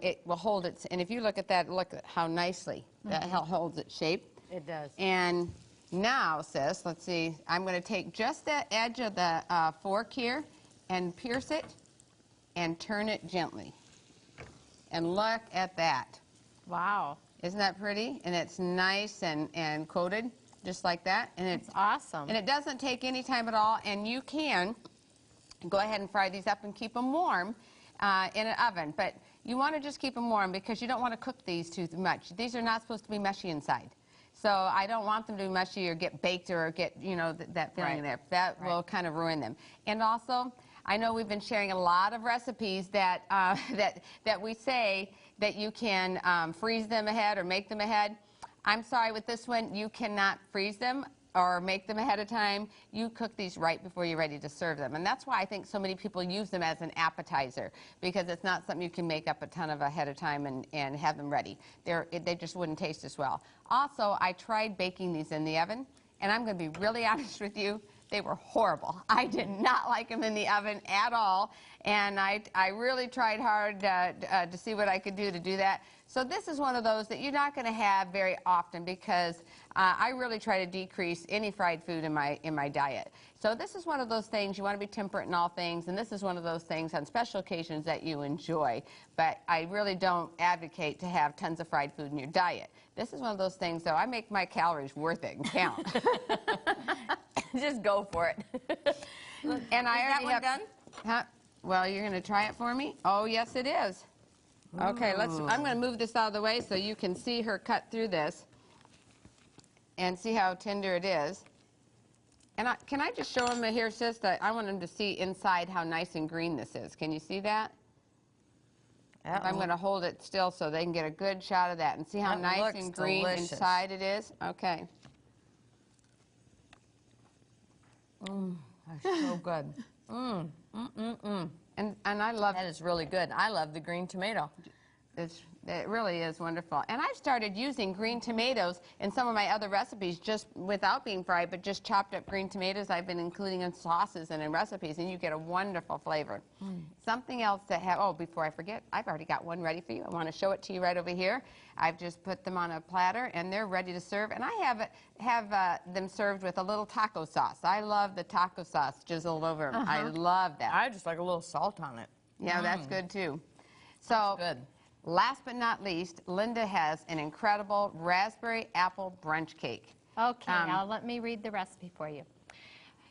It will hold its, and if you look at that, look at how nicely that holds its shape. It does. And now, sis, let's see, I'm going to take just the edge of the fork here and pierce it and turn it gently. And look at that. Wow. Isn't that pretty? And it's nice and coated, just like that. And it's awesome. And it doesn't take any time at all, and you can go ahead and fry these up and keep them warm in an oven. But you want to just keep them warm because you don't want to cook these too much. These are not supposed to be mushy inside. So I don't want them to be mushy or get baked or get, that feeling there. That will kind of ruin them. And also, I know we've been sharing a lot of recipes that, that we say that you can freeze them ahead or make them ahead. I'm sorry, with this one, you cannot freeze them or make them ahead of time. You cook these right before you're ready to serve them. And that's why I think so many people use them as an appetizer, because it's not something you can make up a ton of ahead of time and have them ready. They just wouldn't taste as well. Also, I tried baking these in the oven, and I'm going to be really honest with you, they were horrible. I did not like them in the oven at all, and I really tried hard to see what I could do to do that. So this is one of those that you're not going to have very often, because I really try to decrease any fried food in my diet. So this is one of those things, you want to be temperate in all things, and this is one of those things on special occasions that you enjoy. But I really don't advocate to have tons of fried food in your diet. This is one of those things, though, I make my calories worth it and count. Just go for it. And I already have done? Huh? Well, you're going to try it for me? Oh, yes, it is. Okay, I'm going to move this out of the way so you can see her cut through this and see how tender it is. And can I just show them here, sis? I want them to see inside how nice and green this is. Can you see that? I'm going to hold it still so they can get a good shot of that and see how nice and green inside it is. Okay. That's so good. And I love that. Is really good. I love the green tomato. It really is wonderful. And I've started using green tomatoes in some of my other recipes just without being fried, but just chopped up green tomatoes I've been including in sauces and in recipes, and you get a wonderful flavor. Something else to have, oh, before I forget, I've already got one ready for you. I want to show it to you right over here. I've just put them on a platter, and they're ready to serve. And I have them served with a little taco sauce. I love the taco sauce drizzled over them. I love that. I just like a little salt on it. Yeah, that's good, too. So. That's good. Last but not least, Linda has an incredible raspberry apple brunch cake. Okay, now let me read the recipe for you.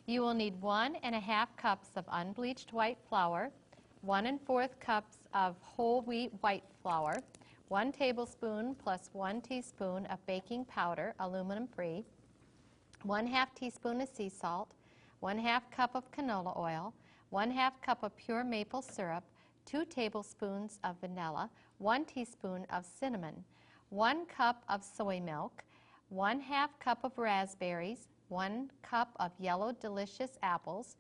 You will need 1½ cups of unbleached white flour, 1 4 cups of whole wheat white flour, 1 tablespoon plus 1 teaspoon of baking powder, aluminum free, 1/2 teaspoon of sea salt, 1/2 cup of canola oil, 1/2 cup of pure maple syrup, 2 tablespoons of vanilla, 1 teaspoon of cinnamon, 1 cup of soy milk, 1/2 cup of raspberries, 1 cup of yellow delicious apples,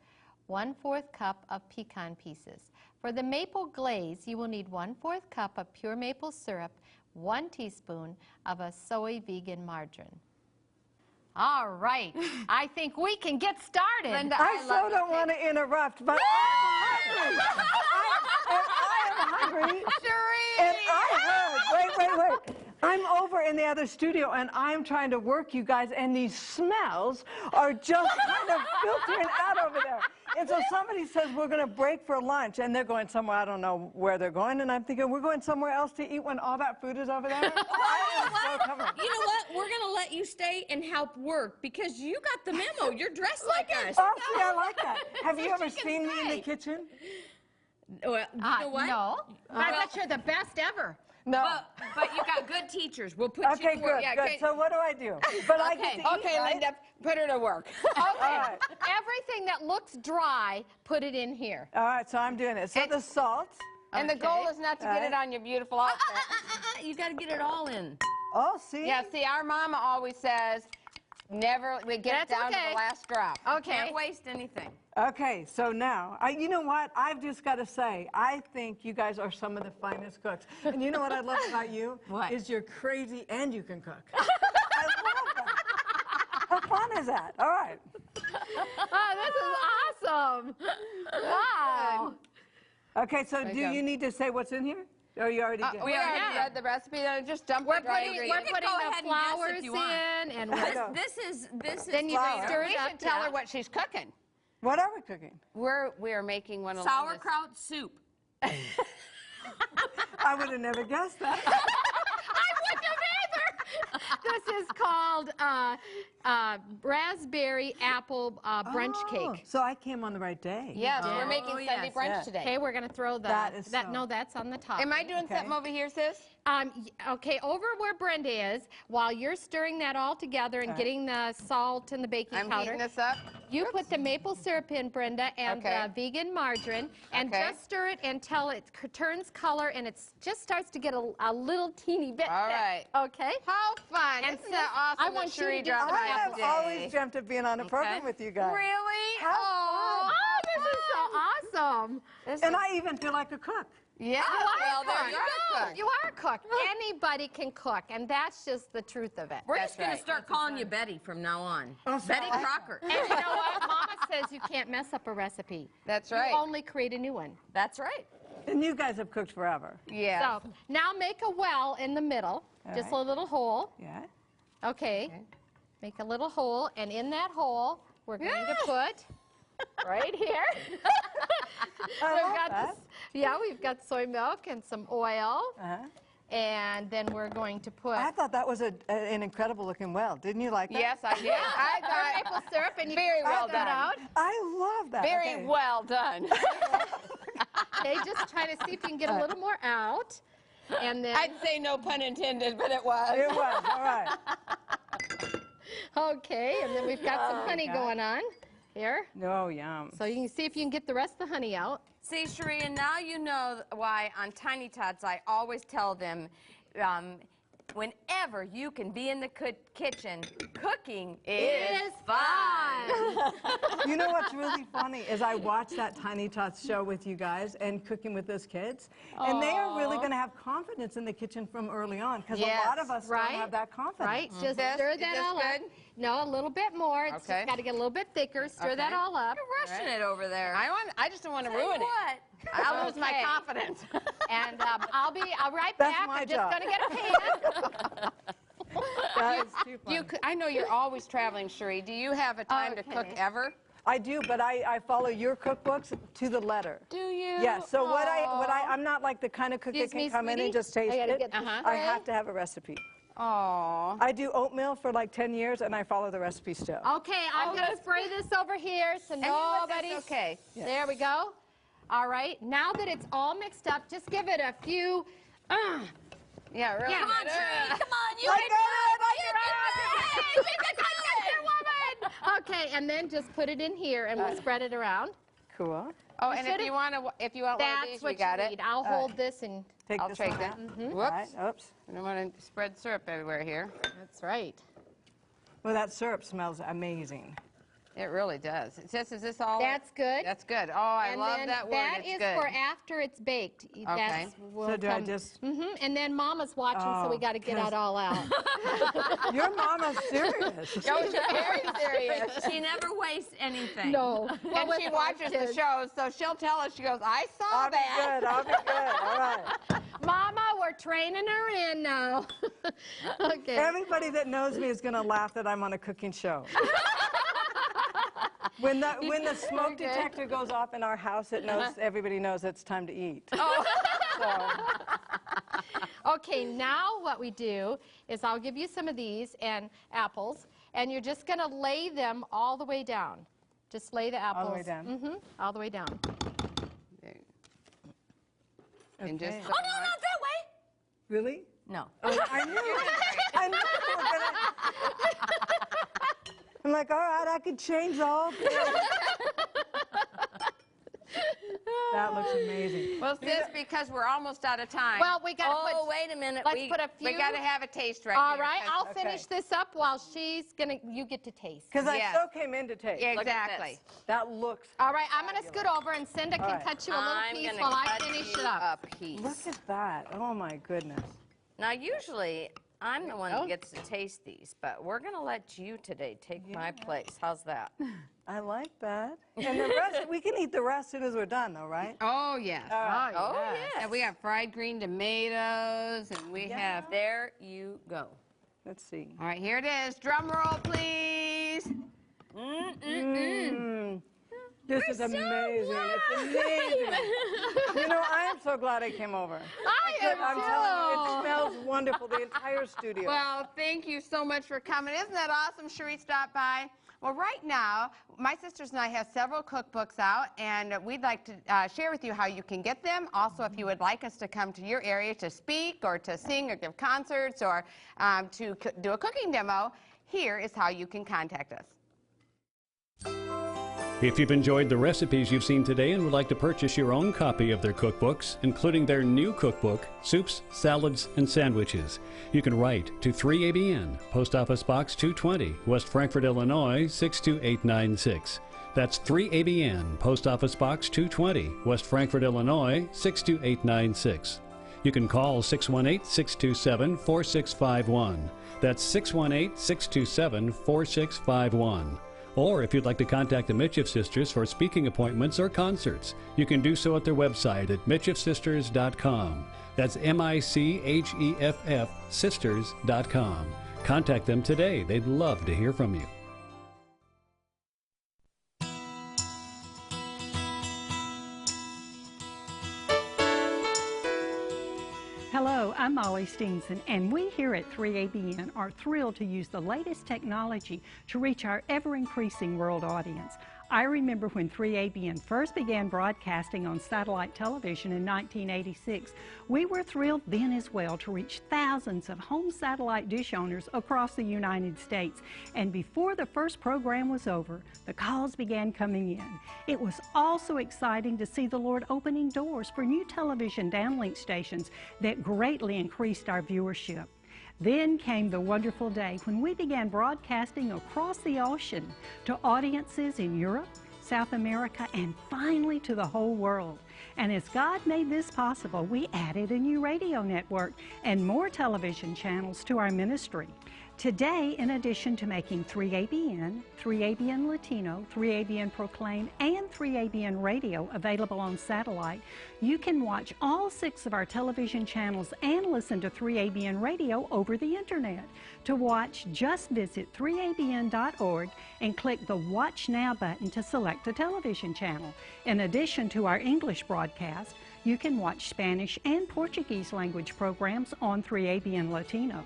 1/4 cup of pecan pieces. For the maple glaze, you will need 1/4 cup of pure maple syrup, 1 teaspoon of a soy vegan margarine. All right, I think we can get started. Linda, I so don't want to interrupt, but I'm hungry. And I heard, wait. I'm over in the other studio, and I'm trying to work you guys, and these smells are just kind of filtering out over there. And so somebody says, we're going to break for lunch, and they're going somewhere, I don't know where they're going, and I'm thinking, we're going somewhere else to eat when all that food is over there? I am so covered. You know what? We're going to let you stay and help work because you got the memo. You're dressed like us. Oh, see, I like that. Have you ever seen me in the kitchen? Well, you know what? No. I bet you're the best ever. No. But you got good teachers. We'll put Okay, you to work. good, Yeah, good. okay. So what do I do? But I get to eat, Okay, right? Linda, put her to work. Okay. right. Everything that looks dry, put it in here. All right, so I'm doing it. So the salt. And the goal is not to get it on your beautiful outfit. You got to get it all in. Oh, see? Yeah, see, our mama always says, never, we get it That's down to okay. the last drop. Okay. Can't waste anything. Okay, so now, you know what? I've just got to say, I think you guys are some of the finest cooks. And you know what I love about you? What? Is you're crazy and you can cook. I love that. How fun is that? All right. Oh, this is awesome. Wow. Okay, so do go. you need to say what's in here? Or you already did? We already read the recipe, then just dump We're the dry putting, ingredients. we're putting go the ahead and guess if flowers you want. in, and we're, This is then you flour. stir We it up. should tell her what she's cooking. What are we cooking? We are making one of Linda's. sauerkraut soup. I would have never guessed that. I wouldn't have either. This is called raspberry apple brunch Oh, cake. so I came on the right day. Yes, we're making Oh, Sunday yes, brunch yes. today. Okay, we're gonna throw That is so- no, that's on the top. Am I doing Okay. something over here, sis? Okay, over where Brenda is, while you're stirring that all together and Okay. getting the salt and the baking I'm powder, heating this up. you put the maple syrup in, Brenda, and Okay. the vegan margarine, and Okay. just stir it until it turns color and it just starts to get a little teeny bit All thick. right. Okay? How fun. And Isn't that awesome I that want you to Cherie do dropped that. I by have today? always dreamt of being on a program with you guys. Really? How Oh, Oh, this is so awesome. And I even feel like a cook. yeah. You are Well, a there cook. you go. You are a cook. Anybody can cook, and that's just the truth of it. We're That's just going right. to start calling you Betty from now on. Oh, so Betty I- Crocker. And you know what? Mama says you can't mess up a recipe. That's right. You only create a new one. That's right. And you guys have cooked forever. Yeah. So now make a well in the middle, just right. a little hole. Yeah. Okay. Make a little hole, and in that hole, we're going to put right here. I love that. We've got soy milk and some oil, Uh-huh. and then we're going to put I thought that was an incredible looking well. Didn't you like that? Yes, I did. I thought maple syrup, and you Very can well spread that done. out. I love that. very Okay. well done. Okay, just try to see if you can get a little more out, and then I'd say no pun intended, but it was. It was. All right. okay, and then we've got some honey God. going on here, No, yum. so you can see if you can get the rest of the honey out. See, Cherie, and now you know why on Tiny Tots I always tell them, whenever you can be in the kitchen, cooking is fun. You know what's really funny is I watched that Tiny Tots show with you guys and cooking with those kids, and they are really going to have confidence in the kitchen from early on because a lot of us Right. don't have that confidence. Right, just This- stir is that this all up. good? No, a little bit more. It's Okay. just got to get a little bit thicker. Stir that Okay. all up. You're rushing it over there. I just don't want to Tell you ruin it. what? I'll lose my Okay. confidence. And I'll be right That's back. my I'm job. just going to get a pan. That is too funny. I know you're always traveling, Cherie. Do you have a time to cook Okay. ever? I do, but I follow your cookbooks to the letter. Do you? Yeah, so I'm not like the kind of cook that Excuse me, can come in and sweetie? just taste I gotta it. get this I have to have a recipe. Oh. I do oatmeal for like 10 years and I follow the recipe still. Okay, I'm going to spray this over here so nobody's... Okay. There we go. All right, now that it's all mixed up, just give it a few... Yeah, really. Yeah. Come on, Cherie, come on. You I can got do it. Okay, and then just put it in here and we'll spread it around. Cool. Oh, and if should've- you want one of That's these, what we got you it. need. I'll hold this and... Take I'll this take one that. out. Whoops. All right, oops. I don't want to spread syrup everywhere here. That's right. Well, that syrup smells amazing. It really does. Sis, is this all? That's good. That's good. Oh, I And love then that word. that It's is good. for after it's baked. That's, will So do I come- just... And then Mama's watching, so we Oh, got to get yes. it all out. Your mama's serious. Oh, she's very serious. She never wastes anything. No. And she watches the shows, so she'll tell us, she goes, I saw I'll be that. good, I'll be good. All right. Mama, we're training her in now. Okay. Everybody that knows me is going to laugh that I'm on a cooking show. When the smoke detector goes off in our house, it knows, everybody knows it's time to eat. Oh. So, Okay, now what we do is I'll give you some of these and apples, and you're just going to lay them all the way down. Just lay the apples. all the way down. Mm-hmm, all the way down. And just Okay. so Oh, no, not that way. Really? No. Oh, I knew it. I knew you were gonna. I'm like, all right, I could change the whole thing. That looks amazing. Well, sis, because we're almost out of time. Well, we got to Oh, put... wait a minute. Let's put a few... we got to have a taste right All here. right, I'll Okay. finish this up while she's going to... You get to taste. Because Yes. I so came in to taste. Yeah, Look at exactly. this. That looks. All right, I'm going to scoot over, and Cinda can right. cut you a little I'm piece gonna while I cut finish you it up. A piece. Look at that. Oh my goodness. Now, usually, I'm the one that gets to taste these, but we're going to let you today take my place. How's that? I like that. And the rest, we can eat the rest as soon as we're done, though, right? Oh, yes. Oh, yes. And we got fried green tomatoes, and we have... There you go. Let's see. All right, here it is. Drum roll, please. This is amazing. It's amazing. You know, I am so glad I came over. I'm telling you, it smells wonderful, the entire studio. Well, thank you so much for coming. Isn't that awesome, Cherie stopped by? Well, right now, my sisters and I have several cookbooks out, and we'd like to share with you how you can get them. Also, if you would like us to come to your area to speak or to sing or give concerts or to do a cooking demo, here is how you can contact us. If you've enjoyed the recipes you've seen today and would like to purchase your own copy of their cookbooks, including their new cookbook, Soups, Salads, and Sandwiches, you can write to 3ABN, Post Office Box 220, West Frankfort, Illinois 62896. That's 3ABN, Post Office Box 220, West Frankfort, Illinois 62896. You can call 618-627-4651. That's 618-627-4651. Or if you'd like to contact the Micheff Sisters for speaking appointments or concerts, you can do so at their website at micheffsisters.com. That's MICHEFF sisters.com. Contact them today. They'd love to hear from you. Hello, I'm Molly Steenson, and we here at 3ABN are thrilled to use the latest technology to reach our ever-increasing world audience. I remember when 3ABN first began broadcasting on satellite television in 1986. We were thrilled then as well to reach thousands of home satellite dish owners across the United States. And before the first program was over, the calls began coming in. It was also exciting to see the Lord opening doors for new television downlink stations that greatly increased our viewership. Then came the wonderful day when we began broadcasting across the ocean to audiences in Europe, South America, and finally to the whole world. And as God made this possible, we added a new radio network and more television channels to our ministry. Today, in addition to making 3ABN, 3ABN Latino, 3ABN Proclaim, and 3ABN Radio available on satellite, you can watch all 6 of our television channels and listen to 3ABN Radio over the internet. To watch, just visit 3abn.org and click the Watch Now button to select a television channel. In addition to our English broadcast, you can watch Spanish and Portuguese language programs on 3ABN Latino.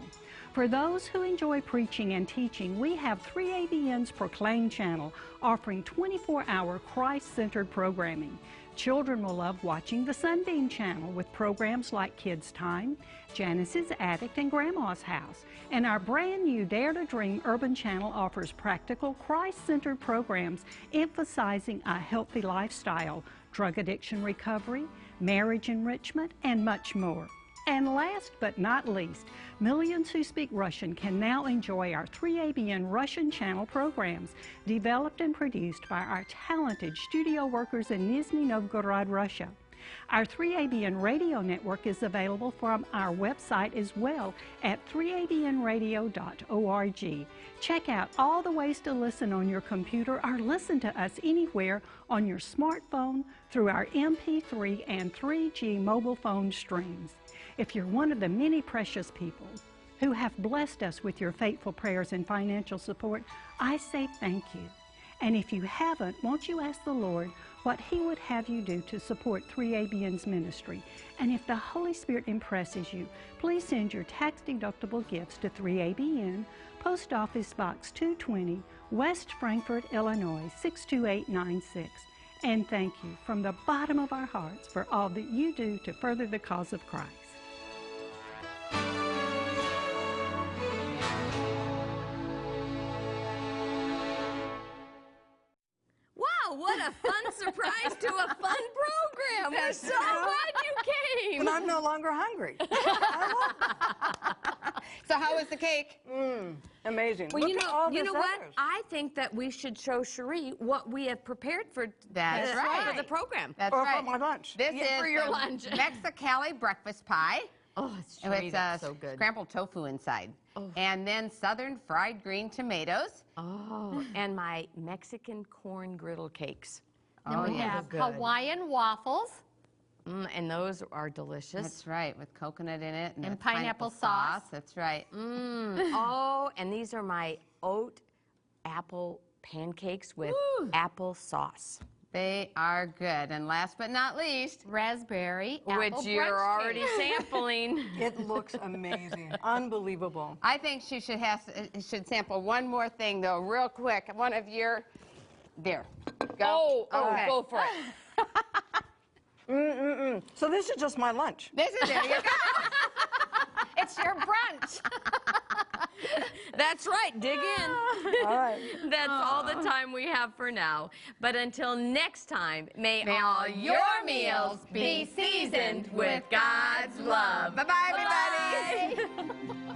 For those who enjoy preaching and teaching, we have 3ABN's Proclaim channel offering 24-hour Christ-centered programming. Children will love watching the Sunbeam channel with programs like Kids Time, Janice's Attic, and Grandma's House. And our brand new Dare to Dream Urban channel offers practical Christ-centered programs emphasizing a healthy lifestyle, drug addiction recovery, marriage enrichment, and much more. And last but not least, millions who speak Russian can now enjoy our 3ABN Russian channel programs, developed and produced by our talented studio workers in Nizhny Novgorod, Russia. Our 3ABN radio network is available from our website as well at 3abnradio.org. Check out all the ways to listen on your computer or listen to us anywhere on your smartphone through our MP3 and 3G mobile phone streams. If you're one of the many precious people who have blessed us with your faithful prayers and financial support, I say thank you. And if you haven't, won't you ask the Lord what He would have you do to support 3ABN's ministry? And if the Holy Spirit impresses you, please send your tax-deductible gifts to 3ABN, Post Office Box 220, West Frankfort, Illinois 62896. And thank you from the bottom of our hearts for all that you do to further the cause of Christ. Wow, what a fun surprise to a fun program. We're so glad you came. And I'm no longer hungry. So how was the cake? Amazing. Well, Look at all you this know what? others. I think that we should show Cherie what we have prepared for That's right. for the program. That's Or right. for my lunch. This Yeah, is for your the lunch. Mexicali Breakfast Pie. Oh, Cherie, With that's so good. scrambled tofu inside. And then southern fried green tomatoes. Oh, and my Mexican corn griddle cakes. Then we have good. Hawaiian waffles. And those are delicious. That's right, with coconut in it. And the pineapple sauce. That's right. Oh, and these are my apple pancakes with apple sauce. They are good. And last but not least, Raspberry Which apple you're brunch already cake. sampling. It looks amazing. Unbelievable. I think she should sample one more thing, though, real quick. One of your, there, go. Oh, go for it. So this is just my lunch. This is it. You go. It's your brunch. That's right, dig in. All right. That's all the time we have for now. But until next time, may all your meals be seasoned with God's love. Bye-bye, everybody. Bye.